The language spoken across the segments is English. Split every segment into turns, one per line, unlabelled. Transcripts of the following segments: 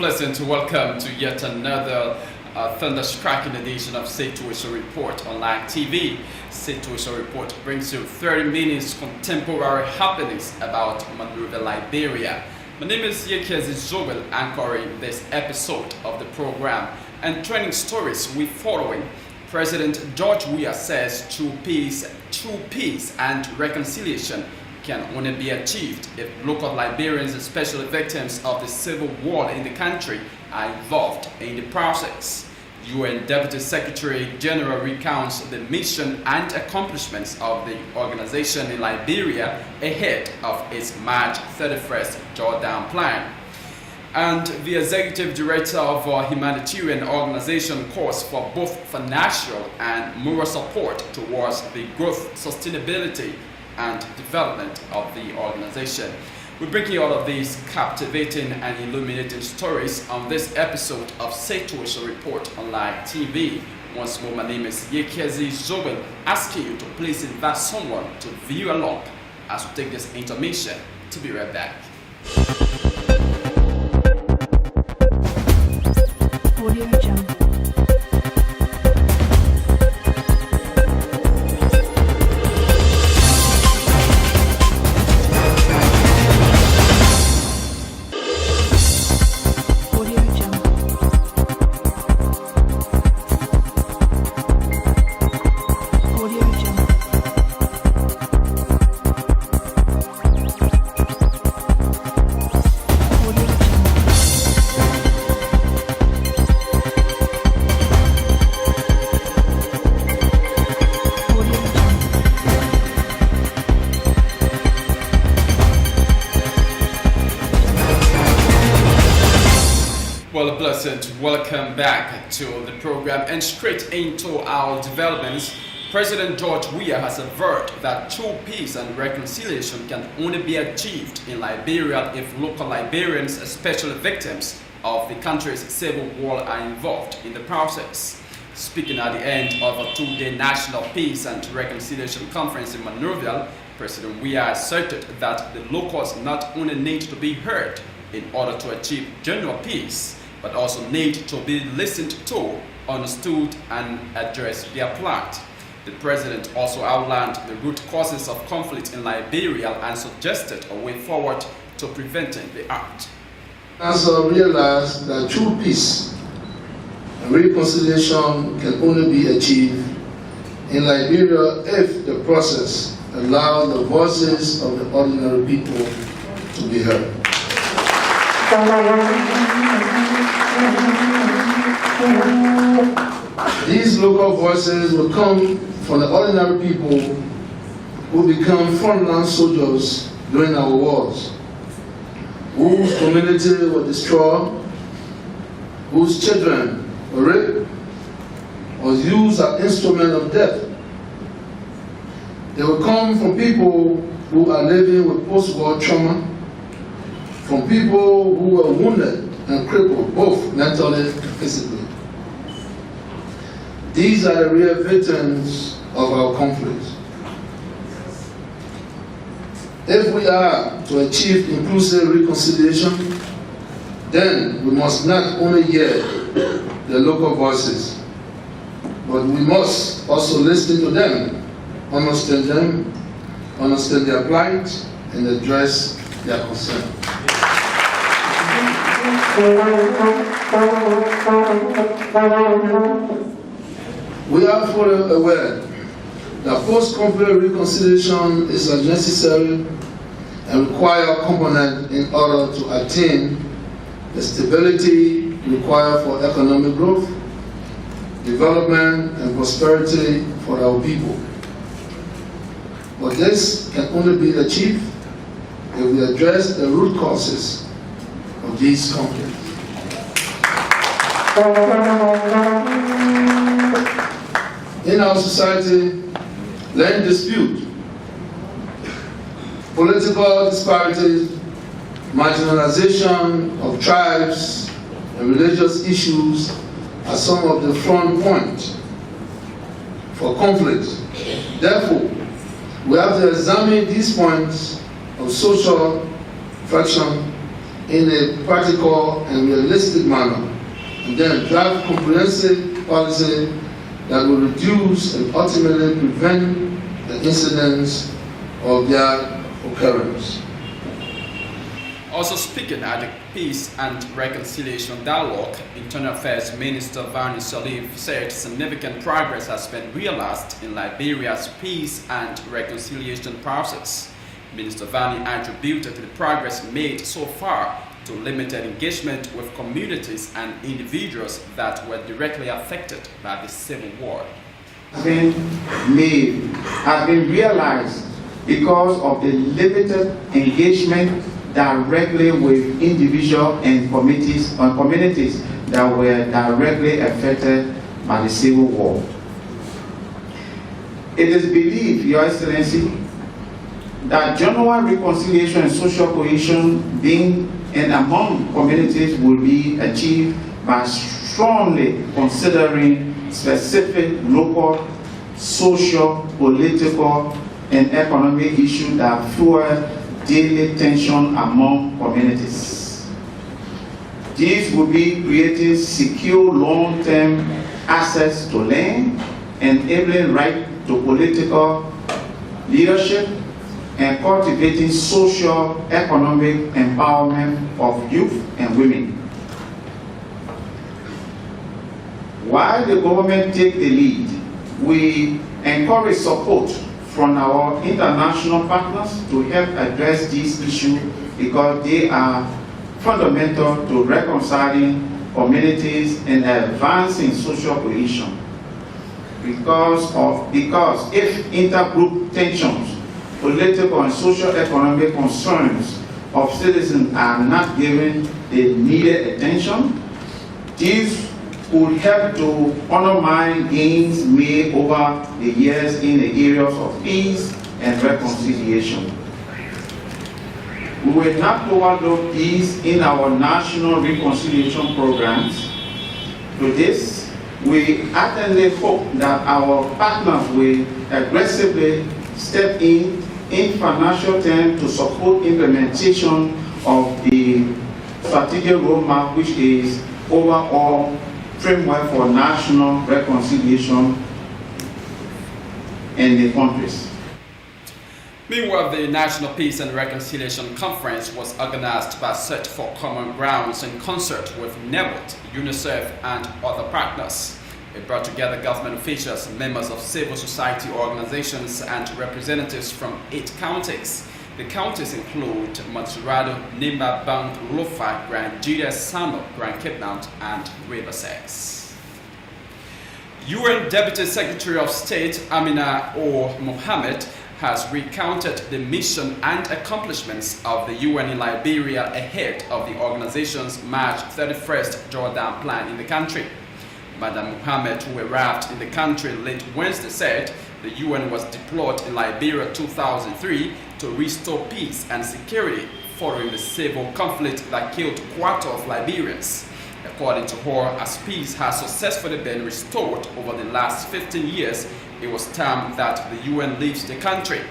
blessing to welcome to yet another thunder-striking edition of Situation Report on Live TV. Situation Report brings you 30 minutes contemporary happenings about Monrovia, Liberia. My name is Yekezi Zobel, anchoring this episode of the program. And trending stories we're following. President George Weah says true peace and reconciliation can only be achieved if local Liberians, especially victims of the civil war in the country, are involved in the process. UN Deputy Secretary General recounts the mission and accomplishments of the organization in Liberia ahead of its March 31st drawdown plan. And the Executive Director of a humanitarian organization calls for both financial and moral support towards the growth, sustainability, and development of the organization. We bring you all of these captivating and illuminating stories on this episode of Situation Report on Live TV. Once more, my name is Yekezi Zobel, asking you to please invite someone to view along as we take this intermission. To be right back.
Audio Jungle.
Well, a blessing to welcome back to the program and straight into our developments. President George Weah has averred that true peace and reconciliation can only be achieved in Liberia if local Liberians, especially victims of the country's civil war, are involved in the process. Speaking at the end of a two-day National Peace and Reconciliation Conference in Monrovia, President Weah asserted that the locals not only need to be heard in order to achieve genuine peace, but also need to be listened to, understood, and address their plight. The president also outlined the root causes of conflict in Liberia and suggested a way forward to preventing the act.
Also realized that true peace and reconciliation can only be achieved in Liberia if the process allows the voices of the ordinary people to be heard. These local voices will come from the ordinary people who become frontline soldiers during our wars, whose community were destroyed, whose children were raped, or used as instrument of death. They will come from people who are living with post-war trauma, from people who were wounded and crippled, both mentally and physically. These are the real victims of our conflict. If we are to achieve inclusive reconciliation, then we must not only hear the local voices, but we must also listen to them, understand their plight, and address their concern. We are fully aware that post-conflict reconciliation is a necessary and required component in order to attain the stability required for economic growth, development, and prosperity for our people. But this can only be achieved if we address the root causes of these conflicts. In our society, land dispute, political disparities, marginalization of tribes, and religious issues are some of the front points for conflict. Therefore, we have to examine these points of social fraction in a practical and realistic manner, and then drive comprehensive policy that will reduce and ultimately prevent the incidents of their occurrence.
Also speaking at the Peace and Reconciliation Dialogue, Internal Affairs Minister Vani Salif said significant progress has been realized in Liberia's peace and reconciliation process. Minister Vani attributed the progress made so far to limited engagement with communities and individuals that were directly affected by the civil war.
Has been realized because of the limited engagement directly with individuals and communities that were directly affected by the civil war. It is believed, Your Excellency, that genuine reconciliation and social cohesion being and among communities will be achieved by strongly considering specific local, social, political, and economic issues that fuel daily tension among communities. These will be creating secure long-term access to land, enabling right to political leadership, and cultivating social economic empowerment of youth and women. While the government takes the lead, we encourage support from our international partners to help address these issues because they are fundamental to reconciling communities and advancing social cohesion. Because if intergroup tensions, political and socio-economic concerns of citizens are not given the needed attention, these could help to undermine gains made over the years in the areas of peace and reconciliation. We will not overlook peace in our national reconciliation programs. To this, we ardently hope that our partners will aggressively step in financial terms to support implementation of the strategic roadmap, which is overall framework for national reconciliation in the countries.
Meanwhile, the National Peace and Reconciliation Conference was organized by Search for Common Grounds in concert with NEWIT, UNICEF, and other partners. It brought together government officials, members of civil society organizations, and representatives from 8 counties. The counties include Montserrado, Nimba, Bank, Lofa, Grand Judea, Sano, Grand Cape Mount, and Riversex. UN Deputy Secretary of State Amina Mohammed has recounted the mission and accomplishments of the UN in Liberia ahead of the organization's March 31st drawdown plan in the country. Madam Mohammed, who arrived in the country late Wednesday, said the UN was deployed in Liberia 2003 to restore peace and security following the civil conflict that killed a quarter of Liberians. According to her, as peace has successfully been restored over the last 15 years, it was time that the UN leaves the country.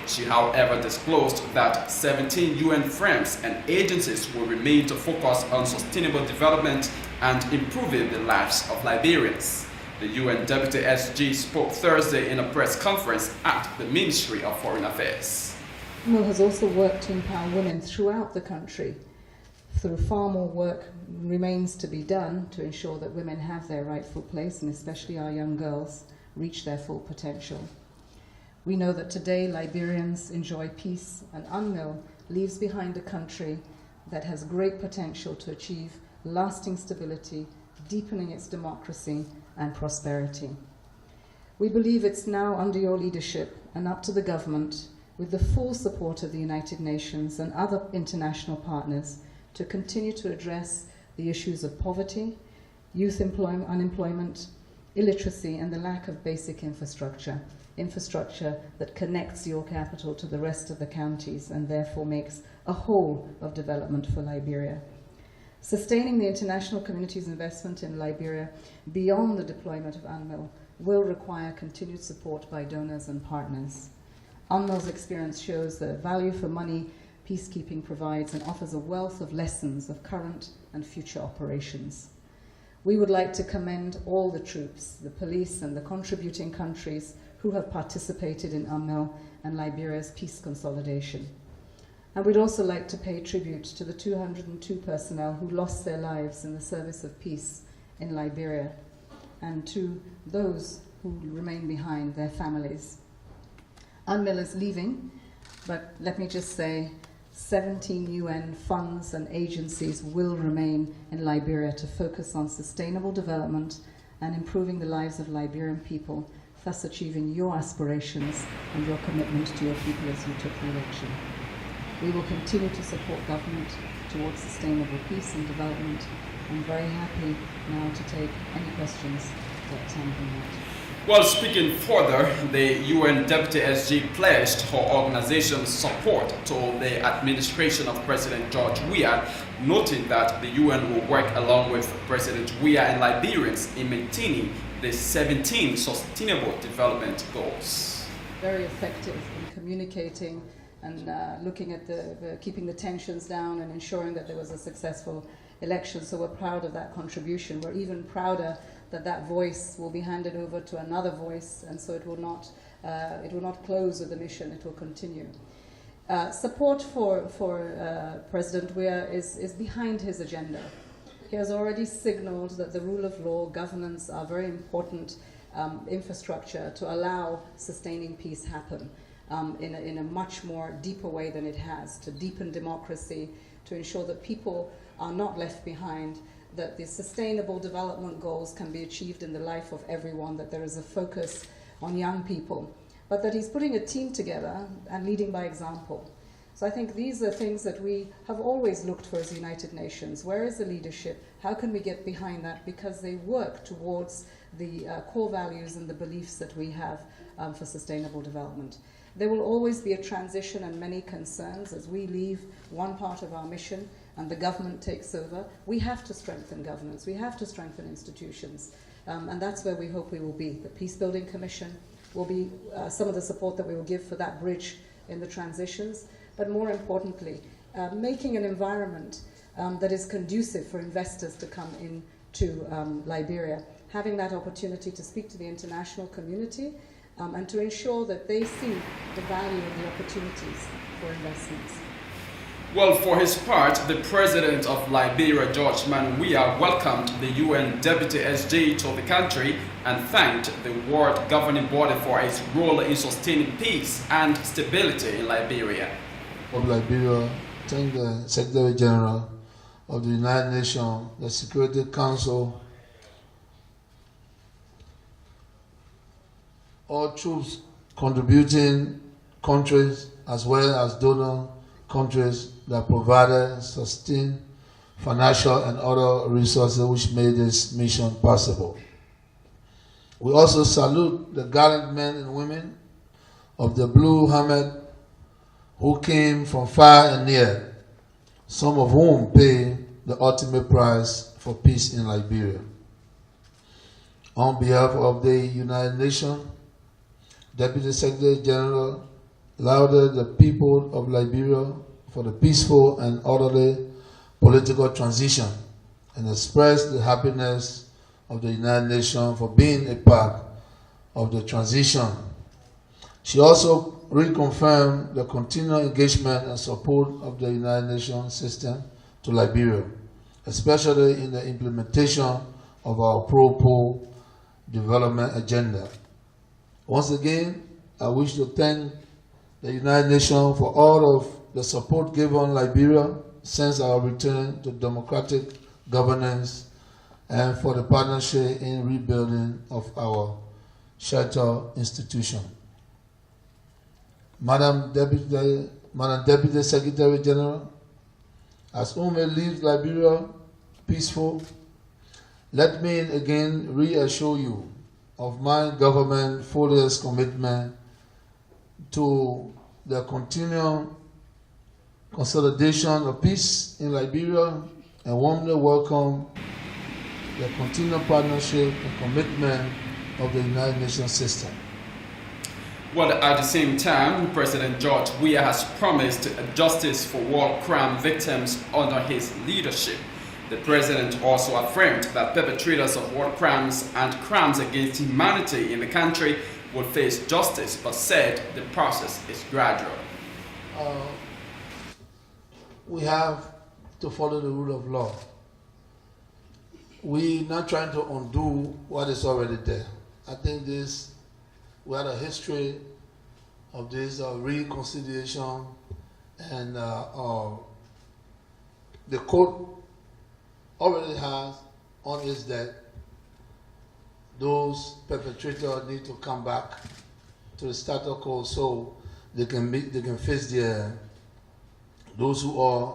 She, however, disclosed that 17 UN frames and agencies will remain to focus on sustainable development and improving the lives of Liberians. The UN Deputy SG spoke Thursday in a press conference at the Ministry of Foreign Affairs.
UNO has also worked to empower women throughout the country. Through far more work remains to be done to ensure that women have their rightful place, and especially our young girls reach their full potential. We know that today Liberians enjoy peace, and UNMIL leaves behind a country that has great potential to achieve lasting stability, deepening its democracy and prosperity. We believe it's now under your leadership and up to the government, with the full support of the United Nations and other international partners, to continue to address the issues of poverty, youth unemployment, illiteracy, and the lack of basic infrastructure that connects your capital to the rest of the counties and therefore makes a whole of development for Liberia. Sustaining the international community's investment in Liberia beyond the deployment of UNMIL will require continued support by donors and partners. UNMIL's experience shows that value for money peacekeeping provides and offers a wealth of lessons of current and future operations. We would like to commend all the troops, the police and the contributing countries who have participated in UNMIL and Liberia's peace consolidation. And we'd also like to pay tribute to the 202 personnel who lost their lives in the service of peace in Liberia, and to those who remain behind, their families. UNMIL is leaving, but let me just say 17 UN funds and agencies will remain in Liberia to focus on sustainable development and improving the lives of Liberian people, thus achieving your aspirations and your commitment to your people as you took the election. We will continue to support government towards sustainable peace and development. I'm very happy now to take any questions that bring out.
Well, speaking further, the UN Deputy SG pledged her organization's support to the administration of President George Weah, noting that the UN will work along with President Weah and Liberians in maintaining the 17 Sustainable Development Goals.
Very effective in communicating and looking at keeping the tensions down and ensuring that there was a successful election. So we're proud of that contribution. We're even prouder that that voice will be handed over to another voice, and so it will not close with the mission. It will continue. Support for President Weah is behind his agenda. He has already signaled that the rule of law, governance are very important infrastructure to allow sustaining peace happen in a much more deeper way than it has, to deepen democracy, to ensure that people are not left behind, that the sustainable development goals can be achieved in the life of everyone, that there is a focus on young people, but that he's putting a team together and leading by example. So I think these are things that we have always looked for as the United Nations. Where is the leadership? How can we get behind that? Because they work towards the core values and the beliefs that we have for sustainable development. There will always be a transition and many concerns as we leave one part of our mission and the government takes over. We have to strengthen governance. We have to strengthen institutions. And that's where we hope we will be. The Peace Building Commission will be some of the support that we will give for that bridge in the transitions. But more importantly, making an environment that is conducive for investors to come into Liberia, having that opportunity to speak to the international community and to ensure that they see the value and the opportunities for investments.
Well, for his part, the president of Liberia, George Weah, welcomed the UN Deputy SG to the country and thanked the World Governing Body for its role in sustaining peace and stability in Liberia.
Of Liberia, thank the Secretary General of the United Nations, the Security Council, all troops contributing countries as well as donor countries that provided sustained financial and other resources which made this mission possible. We also salute the gallant men and women of the Blue Helmet who came from far and near, some of whom pay the ultimate price for peace in Liberia. On behalf of the United Nations, Deputy Secretary General lauded the people of Liberia for the peaceful and orderly political transition and expressed the happiness of the United Nations for being a part of the transition. She also reconfirmed the continued engagement and support of the United Nations system to Liberia, especially in the implementation of our pro-poor development agenda. Once again, I wish to thank the United Nations for all of the support given Liberia since our return to democratic governance and for the partnership in rebuilding of our shelter institution. Madam Deputy Secretary General, as UME leaves Liberia peaceful, let me again reassure you of my government fullest commitment to the continual consolidation of peace in Liberia and warmly welcome the continued partnership and commitment of the United Nations system.
Well, at the same time, President George Weah has promised justice for war crime victims under his leadership. The president also affirmed that perpetrators of war crimes and crimes against humanity in the country will face justice, but said the process is gradual.
We have to follow the rule of law. We're not trying to undo what is already there. I think we had a history of this reconciliation, and the court already has on its deck those perpetrators need to come back to the status quo so they can face those who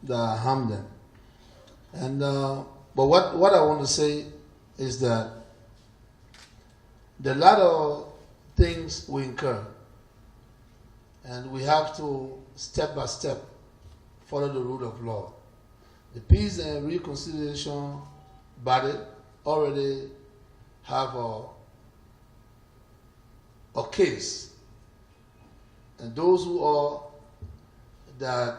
that harm them. And but what I want to say is that there are a lot of things we incur, and we have to step by step follow the rule of law. The Peace and Reconciliation body already have a case, and those who that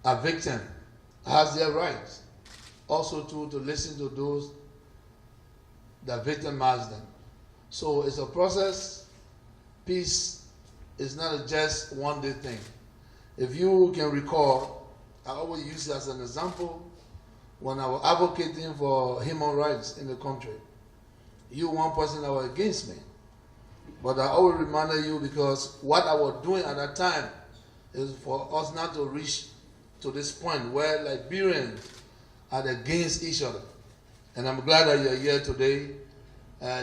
are victims has their rights also to listen to those that victimize them. So it's a process. Peace is not just one day thing. If you can recall, I always use it as an example when I was advocating for human rights in the country. You one person that was against me. But I always reminded you, because what I was doing at that time is for us not to reach to this point where Liberians are against each other. And I'm glad that you're here today.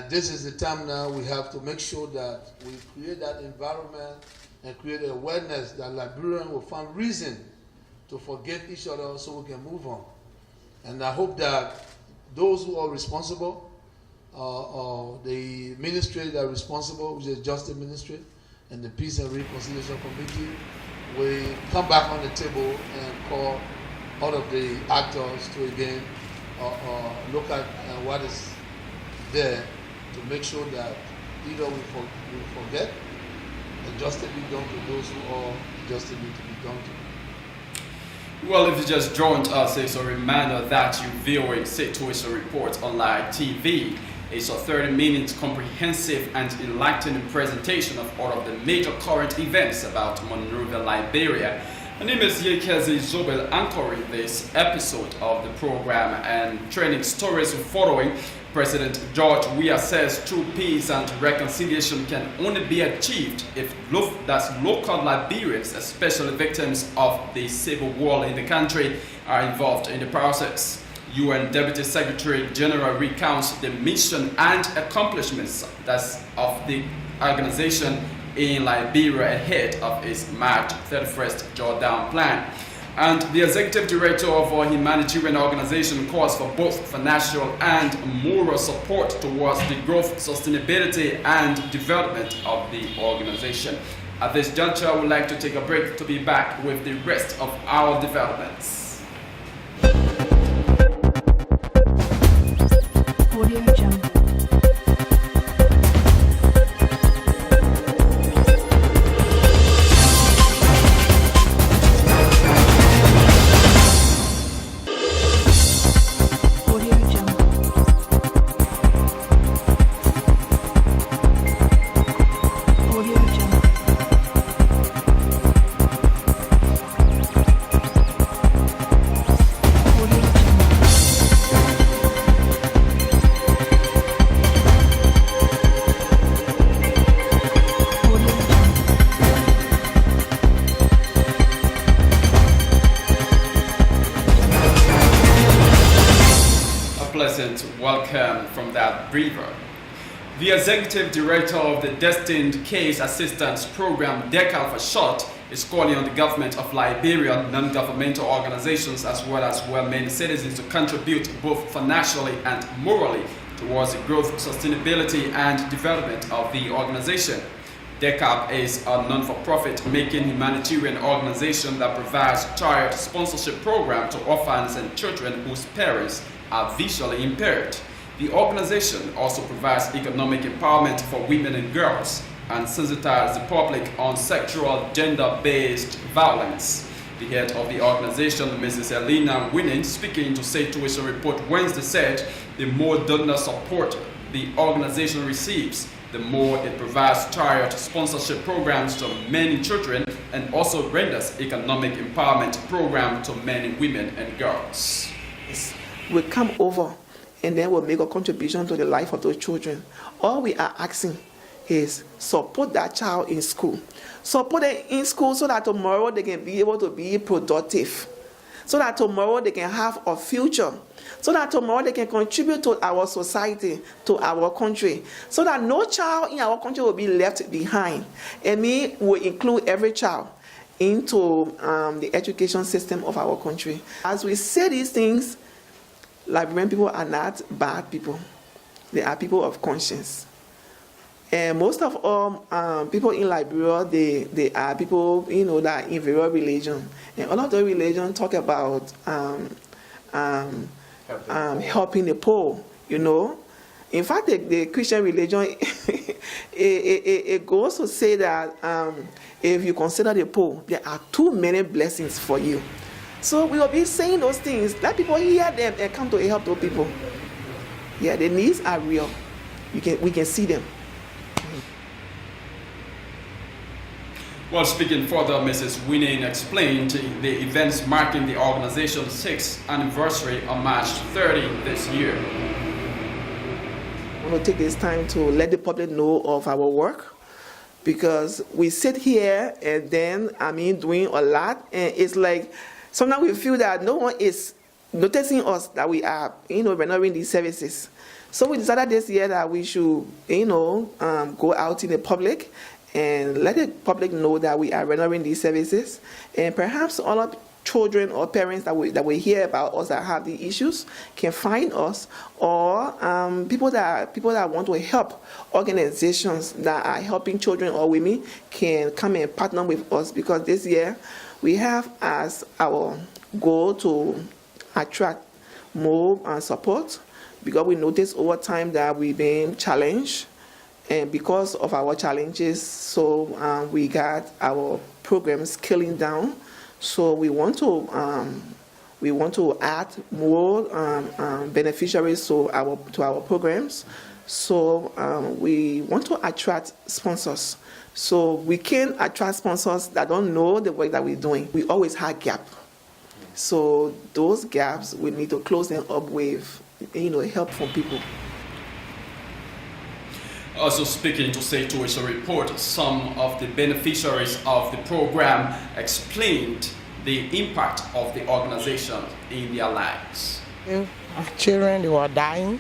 This is the time now we have to make sure that we create that environment and create awareness that Liberians will find reason to forgive each other so we can move on. And I hope that those who are responsible, the ministry that are responsible, which is Justice Ministry, and the Peace and Reconciliation Committee, will come back on the table and call all of the actors to again look at what is there to make sure that either we forget and justice be done to those who are justice need to be done to.
Well, if you just joined us, it's a reminder that you viewing Situation Report on Live TV. It's a 30-minute comprehensive and enlightening presentation of all of the major current events about Monrovia, Liberia. My name is Yekezi Zobel, anchoring this episode of the program, and trending stories following. President George Weah says true peace and reconciliation can only be achieved if local Liberians, especially victims of the civil war in the country, are involved in the process. UN Deputy Secretary General recounts the mission and accomplishments of the organization in Liberia ahead of its March 31st drawdown plan. And the executive director of our humanitarian organization calls for both financial and moral support towards the growth, sustainability, and development of the organization. At this juncture, I would like to take a break to be back with the rest of our developments.
Audio Jungle.
Welcome from that breather. The executive director of the Destined Case Assistance Program, DECA for short, is calling on the government of Liberia, non-governmental organizations, as well as well-meaning citizens to contribute both financially and morally towards the growth, sustainability, and development of the organization. DECAP is a non-for-profit making humanitarian organization that provides child sponsorship program to orphans and children whose parents are visually impaired. The organization also provides economic empowerment for women and girls and sensitizes the public on sexual gender-based violence. The head of the organization, Mrs. Elena Winning, speaking to Situation Report Wednesday, said the more donor support the organization receives, the more it provides child sponsorship programs to many children and also renders economic empowerment programs to many women and girls.
Will come over and then we'll make a contribution to the life of those children. All we are asking is support that child in school. Support them in school so that tomorrow they can be able to be productive. So that tomorrow they can have a future. So that tomorrow they can contribute to our society, to our country. So that no child in our country will be left behind. And we will include every child into the education system of our country. As we say these things, Liberian people are not bad people. They are people of conscience. And most of all people in Liberia, they are people, that are in various religion. And all of the religions talk about helping the poor, In fact, the Christian religion, it goes to say that if you consider the poor, there are too many blessings for you. So we will be saying those things. Let people hear them and come to help those people. Yeah, the needs are real. We can see them.
Well, speaking further, Mrs. Winning explained the events marking the organization's 6th anniversary on March 30 this year.
I want to take this time to let the public know of our work, because we sit here and then, doing a lot, and it's like sometimes we feel that no one is noticing us, that we are, rendering these services. So we decided this year that we should, go out in the public and let the public know that we are rendering these services. And perhaps all of children or parents that we hear about us that have the issues can find us, or people that want to help, organizations that are helping children or women can come and partner with us, because this year we have as our goal to attract more support, because we notice over time that we've been challenged. And because of our challenges, so we got our programs scaling down. So we want to add more beneficiaries to our programs. So we want to attract sponsors. So we can attract sponsors that don't know the work that we're doing. We always have gaps. So those gaps, we need to close them up with, help from people.
Also speaking to Situation Report, some of the beneficiaries of the program explained the impact of the organization in their lives.
Our children, they were dying.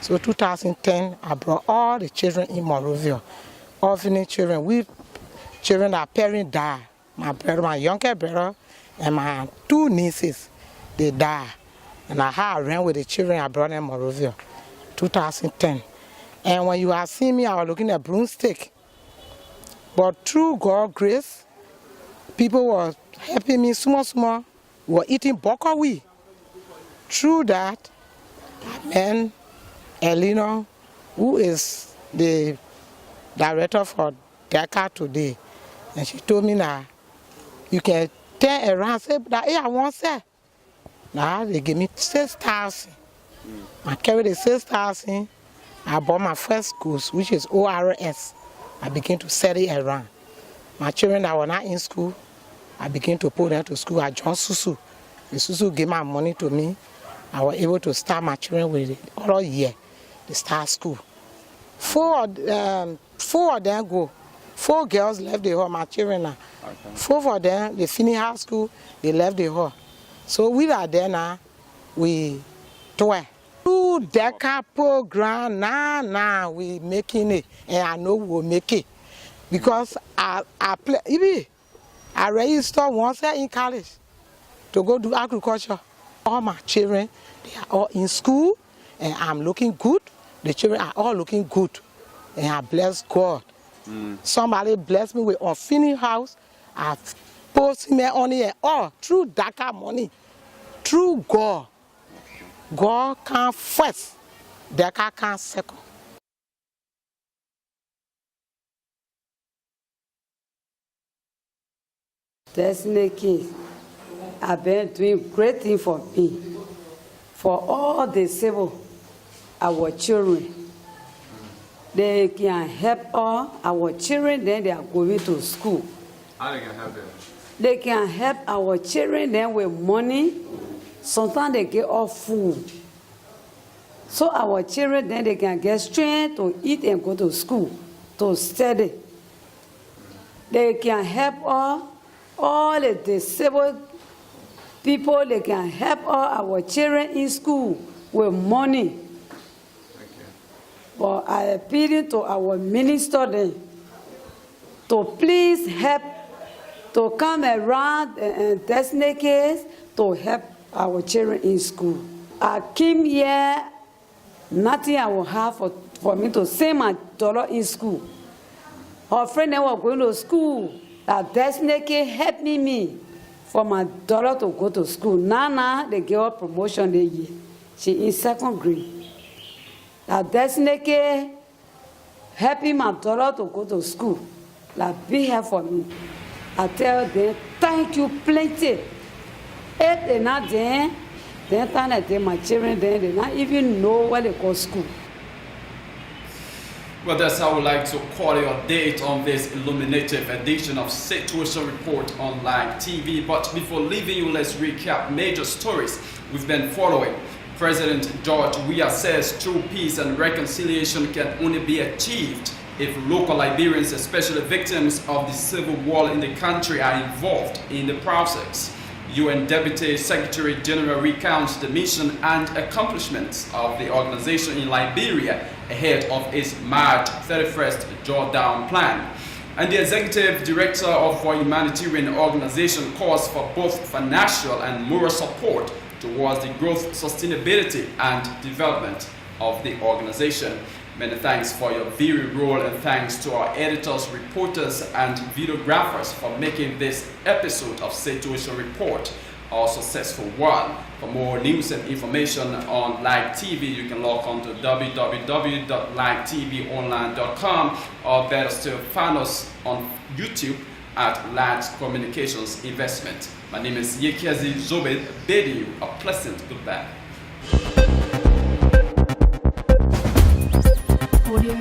So 2010, I brought all the children in Monrovia. Orphanage children. We children, our parents died. My brother, my younger brother, and my 2 nieces, they died. And I ran with the children I brought in Monrovia, 2010. And when you are seeing me, I was looking at broomstick. But through God's grace, people were helping me small. We were eating buckwheat. Through that, I met Elena, who is the director for DECA today. And she told me that you can turn around and say, hey, I want that. Now they gave me 6,000. I carried the 6,000. I bought my first goods, which is ORS. I began to sell it around. My children that were not in school, I began to put them to school. I joined Susu. The Susu gave my money to me. I was able to start my children with it all year. They start school. 4 of them go. 4 girls left the hall, my children now. Okay. 4 of them, they finished high school, they left the hall. So we are there now, we 12. Through DECA program, now we making it, and I know we'll make it. Because I registered once in college to go do agriculture. All my children, they are all in school, and I'm looking good. The children are all looking good, and I bless God. Somebody blessed me with a unfinished house. I posted me on it all through DECA money, through God. God comes first Deka can second.
Destiny King have been doing great things for me, for all the civil, our children. They can help all our children, then they are going to school.
How they can help them?
They can help our children then with money. Sometimes they get all food. So our children then they can get strength to eat and go to school, to study. They can help all the disabled people. They can help all our children in school with money. But I appeal to our minister then to please help to come around and Destiny case to help our children in school. I came here, nothing I will have for me to send my daughter in school. Her friend were going to school. That Destiny case helped me for my daughter to go to school. Now they give her promotion this year. She in 2nd grade. That Destiny case helping my daughter to go to school. Like be here for me. I tell them, thank you plenty. If they're not there, then my children there, they not even know where they go to school.
Well, that's how I would like to call your date on this illuminative edition of Situation Report Online TV. But before leaving you, let's recap major stories we've been following. President George Weah says true peace and reconciliation can only be achieved if local Liberians, especially victims of the civil war in the country, are involved in the process. UN Deputy Secretary General recounts the mission and accomplishments of the organization in Liberia ahead of its March 31st drawdown plan. And the Executive Director of our humanitarian organization calls for both financial and moral support towards the growth, sustainability, and development of the organization. Many thanks for your viewing role, and thanks to our editors, reporters, and videographers for making this episode of Situation Report a successful one. For more news and information on Live TV, you can log on to www.livetvonline.com, or better still, find us on YouTube at Light Communications Investment. My name is Yekezi Zobed, bidding you a pleasant goodbye.
Audio